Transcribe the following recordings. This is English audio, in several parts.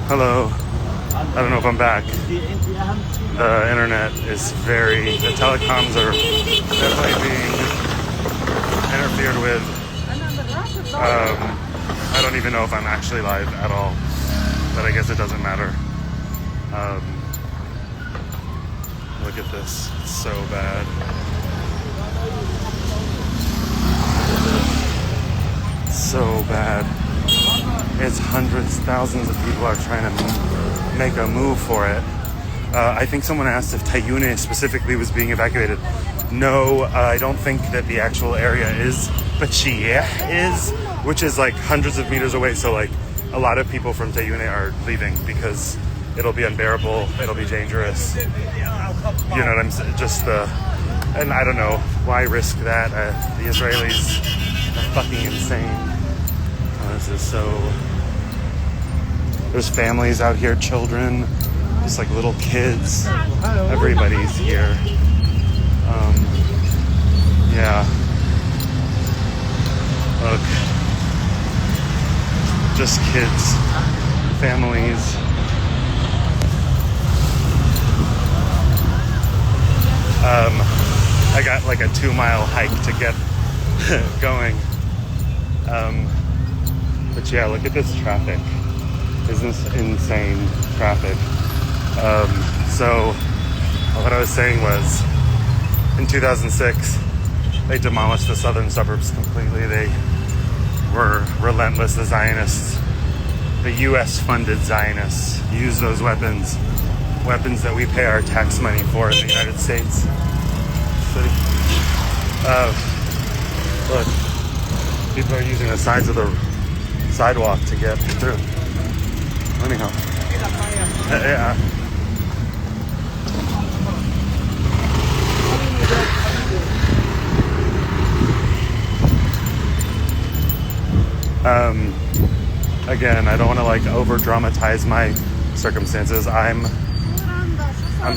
Hello. I don't know if I'm back. The internet is the telecoms are definitely being interfered with. I don't even know if I'm actually live at all, but I guess it doesn't matter. Look at this. It's so bad. So bad. It's hundreds, thousands of people are trying to make a move for it. I think someone asked if Tayouneh specifically was being evacuated. No, I don't think that the actual area is, but Shia is, which is like hundreds of meters away. So like a lot of people from Tayouneh are leaving because it'll be unbearable. It'll be dangerous. You know what I'm saying? And I don't know why risk that. The Israelis are fucking insane. This is so. There's families out here, children, just like little kids. Everybody's here. Yeah. Look. Just kids, families. I got like a 2-mile hike to get going. But yeah, look at this traffic. Isn't this insane traffic? So what I was saying was, in 2006, they demolished the southern suburbs completely. They were relentless. The Zionists, the US-funded Zionists, used those weapons that we pay our tax money for in the United States. So, look, people are using the sides of the sidewalk to get through. Anyhow, yeah. Again, I don't want to like over dramatize my circumstances. I'm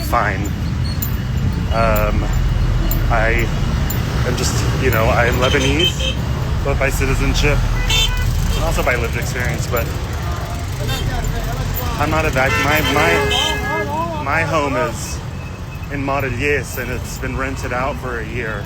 fine. I am just, I am Lebanese, both by citizenship and also by lived experience, but I'm not my home is in Marilies and it's been rented out for a year.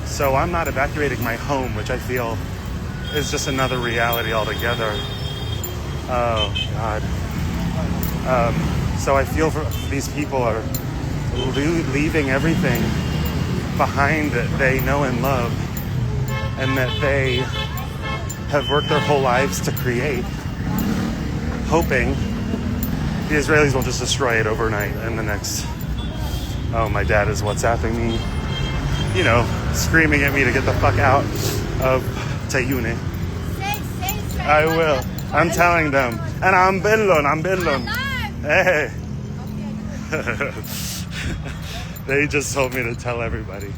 So I'm not evacuating my home, which I feel is just another reality altogether. Oh, God. So I feel for these people are leaving everything behind that they know and love and that they have worked their whole lives to create, hoping the Israelis will just destroy it overnight. And the next, my dad is WhatsApping me, screaming at me to get the fuck out of Tayouneh. I will. I'm telling them. And I'm Billon. Hey. They just told me to tell everybody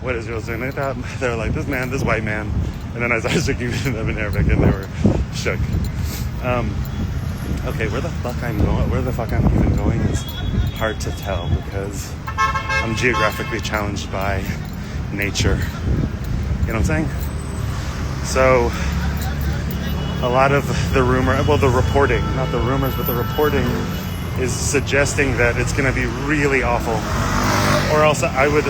what Israel's doing. They thought, they were like, this white man. And then I started speaking to them in Arabic and they were shook. Okay, where the fuck I'm even going is hard to tell because I'm geographically challenged by nature. You know what I'm saying? So a lot of the reporting, not the rumors, but the reporting is suggesting that it's going to be really awful. Or else I would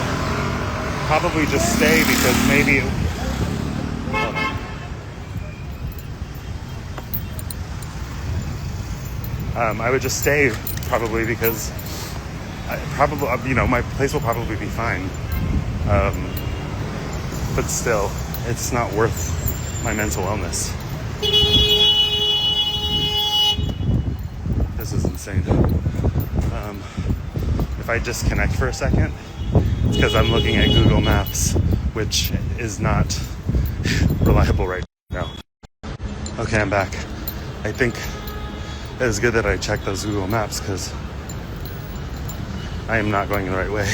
probably just stay because maybe... I would just stay probably because my place will probably be fine. But still, it's not worth my mental illness. This is insane. If I disconnect for a second, it's because I'm looking at Google Maps, which is not reliable right now. Okay, I'm back. I think it was good that I checked those Google Maps because I am not going the right way.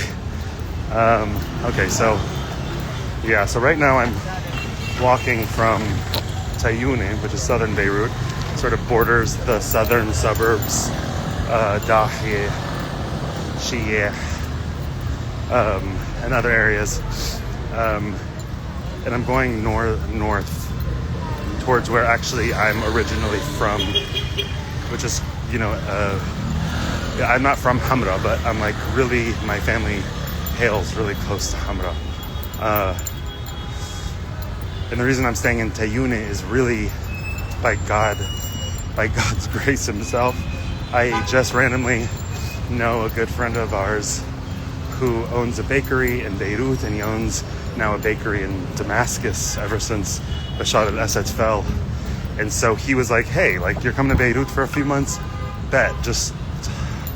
Okay, so right now I'm walking from Tayouneh, which is southern Beirut, sort of borders the southern suburbs, Dahieh, Shia, and other areas. And I'm going north towards where actually I'm originally from, which is I'm not from Hamra, but I'm like really, my family hails really close to Hamra. And the reason I'm staying in Tayouneh is really by God's grace himself. I just randomly know a good friend of ours who owns a bakery in Beirut, and he owns now a bakery in Damascus ever since Bashar al-Assad fell. And so he was like, hey, like, you're coming to Beirut for a few months? Bet, just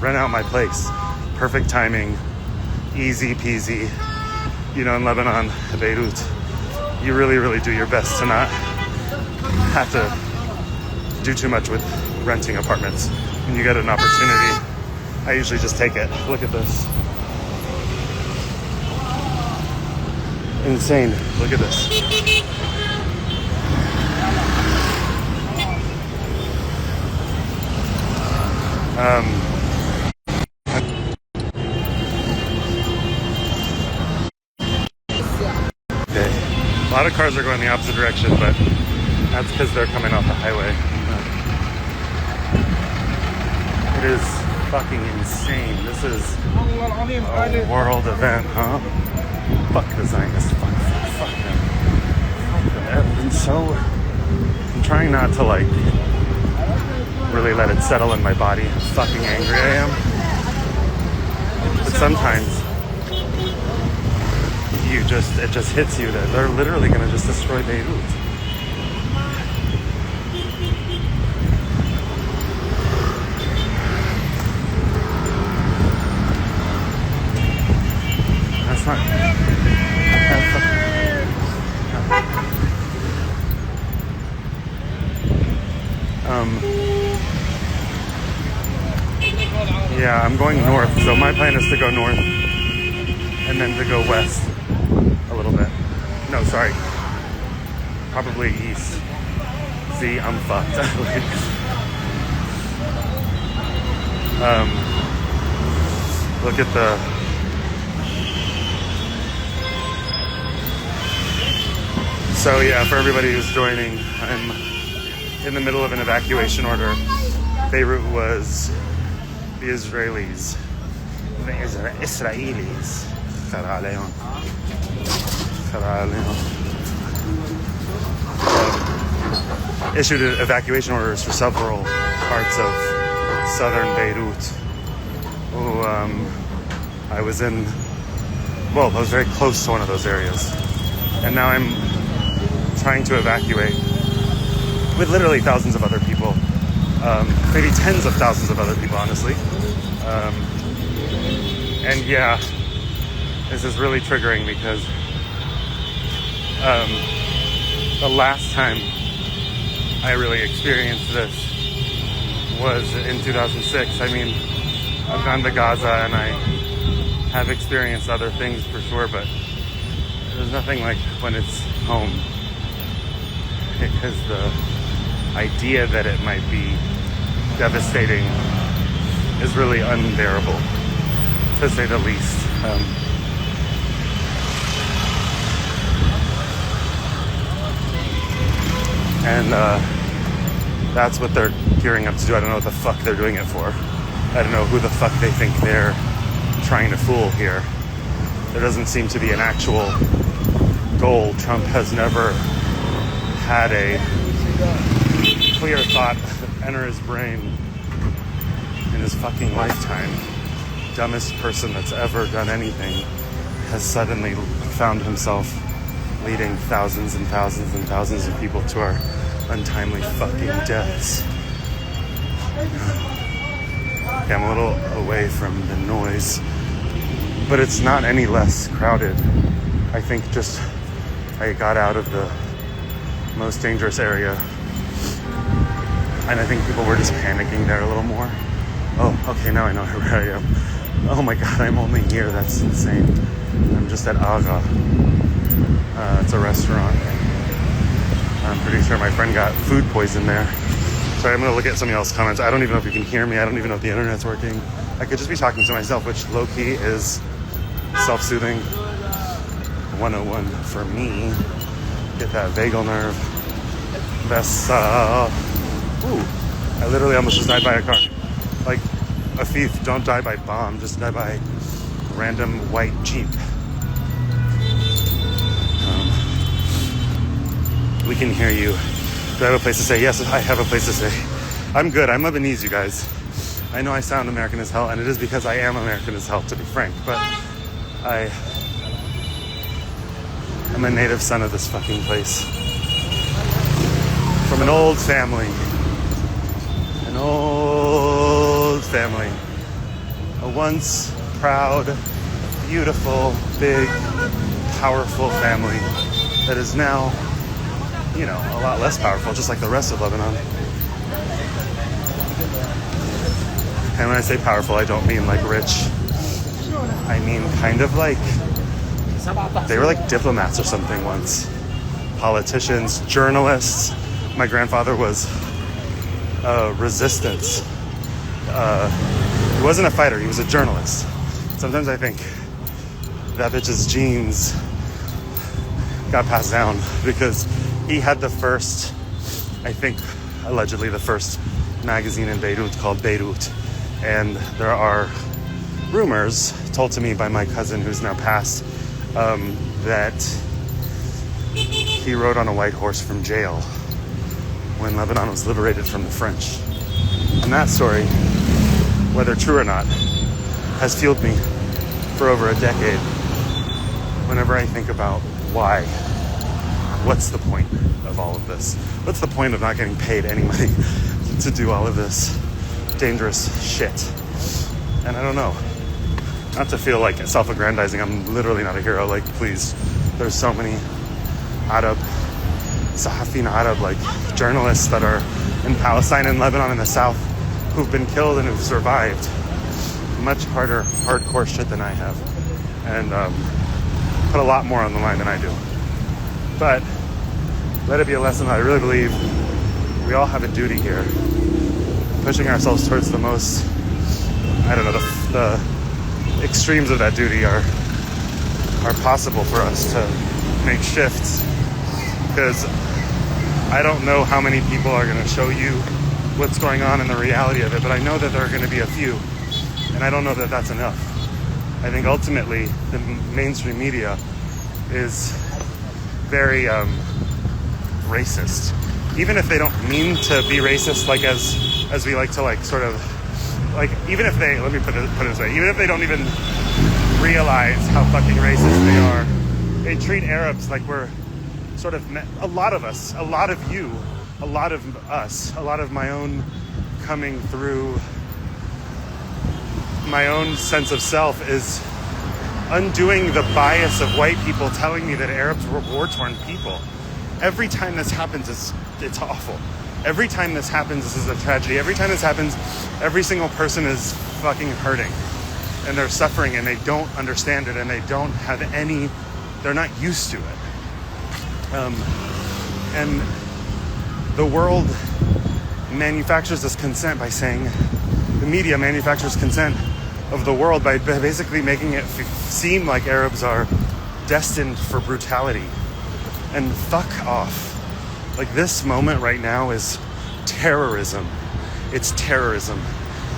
rent out my place. Perfect timing, easy peasy. In Lebanon, Beirut, you really, really do your best to not have to do too much with renting apartments. When you get an opportunity, I usually just take it. Look at this. Insane. Look at this. Okay. A lot of cars are going the opposite direction, but that's because they're coming off the highway. It is fucking insane. This is a world event, huh? Fuck the Zionists. Fuck them. And so, I'm trying not to like really let it settle in my body how fucking angry I am. But sometimes it just hits you that they're literally gonna just destroy Beirut. That's not. Yeah, I'm going north, so my plan is to go north and then to go west a little bit. No, sorry. Probably east. See, I'm fucked. Look at the... So yeah, for everybody who's joining, I'm in the middle of an evacuation order. Beirut was the Israelis. The Israelis. Issued evacuation orders for several parts of southern Beirut. I was very close to one of those areas. And now I'm trying to evacuate with literally thousands of other people. Maybe tens of thousands of other people, honestly. And yeah, this is really triggering because the last time I really experienced this was in 2006. I mean, I've gone to Gaza and I have experienced other things for sure, but there's nothing like when it's home, because the idea that it might be devastating is really unbearable, to say the least. And that's what they're gearing up to do. I don't know what the fuck they're doing it for. I don't know who the fuck they think they're trying to fool here. There doesn't seem to be an actual goal. Trump has never had a clear thought enter his brain in his fucking lifetime. Dumbest person that's ever done anything has suddenly found himself leading thousands and thousands and thousands of people to our untimely fucking deaths. Okay, I'm a little away from the noise, but it's not any less crowded. I think just I got out of the most dangerous area, and I think people were just panicking there a little more. Oh, okay, now I know where I am. Oh my god, I'm only here. That's insane. I'm just at Aga. It's a restaurant. I'm pretty sure my friend got food poison there. Sorry, I'm gonna look at some of y'all's comments. I don't even know if you can hear me. I don't even know if the internet's working. I could just be talking to myself, which low-key is self-soothing 101 for me. Get that vagal nerve. Best, ooh, I literally almost just died by a car. Like a thief, don't die by bomb, just die by random white jeep. We can hear you. Do I have a place to say? Yes, I have a place to say. I'm good. I'm Lebanese, you guys. I know I sound American as hell, and it is because I am American as hell, to be frank, but I'm a native son of this fucking place. From an old family. An old family. A once proud, beautiful, big, powerful family that is now, you know, a lot less powerful, just like the rest of Lebanon. And when I say powerful, I don't mean like rich. I mean kind of like, they were like diplomats or something once. Politicians, journalists. My grandfather was resistance. He wasn't a fighter, he was a journalist. Sometimes I think that bitch's genes got passed down because he had the first, I think, allegedly the first magazine in Beirut called Beirut. And there are rumors told to me by my cousin who's now passed that he rode on a white horse from jail when Lebanon was liberated from the French. And that story, whether true or not, has fueled me for over a decade. Whenever I think about why, what's the point of all of this? What's the point of not getting paid any money to do all of this dangerous shit? And I don't know. Not to feel like self-aggrandizing, I'm literally not a hero. Like, please, there's so many Arab, Sahafin Arab, like journalists that are in Palestine and Lebanon in the south who've been killed and who've survived. Much harder, hardcore shit than I have. And put a lot more on the line than I do. But let it be a lesson that I really believe we all have a duty here. Pushing ourselves towards the most, I don't know, the extremes of that duty are possible for us to make shifts. Because I don't know how many people are going to show you what's going on and the reality of it, but I know that there are going to be a few. And I don't know that that's enough. I think ultimately the mainstream media is very racist. Even if they don't mean to be racist, like as we like to like sort of like, even if they, let me put it this way, even if they don't even realize how fucking racist they are, they treat Arabs like we're sort of, a lot of us, a lot of you, a lot of us, a lot of my own coming through, my own sense of self is undoing the bias of white people telling me that Arabs were war-torn people. Every time this happens, it's awful. Every time this happens, this is a tragedy. Every time this happens, every single person is fucking hurting. And they're suffering and they don't understand it and they don't have any, they're not used to it. And the world manufactures this consent by saying, the media manufactures consent of the world by basically making it seem like Arabs are destined for brutality. And fuck off. Like, this moment right now is terrorism. It's terrorism.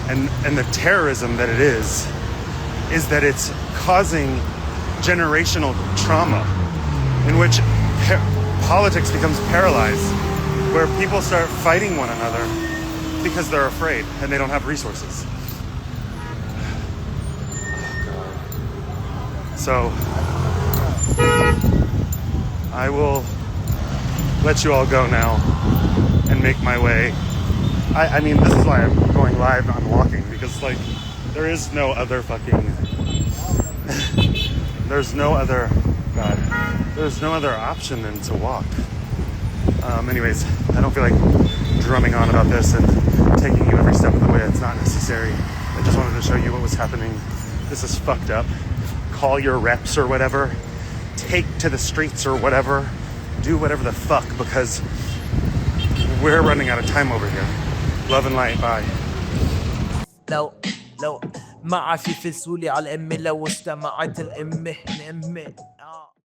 And the terrorism that it is that it's causing generational trauma in which politics becomes paralyzed, where people start fighting one another because they're afraid and they don't have resources. So I will let you all go now and make my way. I mean, this is why I'm going live, not walking, because like there is no other fucking there's no other option than to walk. Anyways, I don't feel like drumming on about this and taking you every step of the way. It's not necessary. I just wanted to show you what was happening. This is fucked up. Call your reps or whatever. Take to the streets or whatever. Do whatever the fuck, because we're running out of time over here. Love and light. Bye. لو ما عافي فلسولي على الأمة لو استمعت الأمة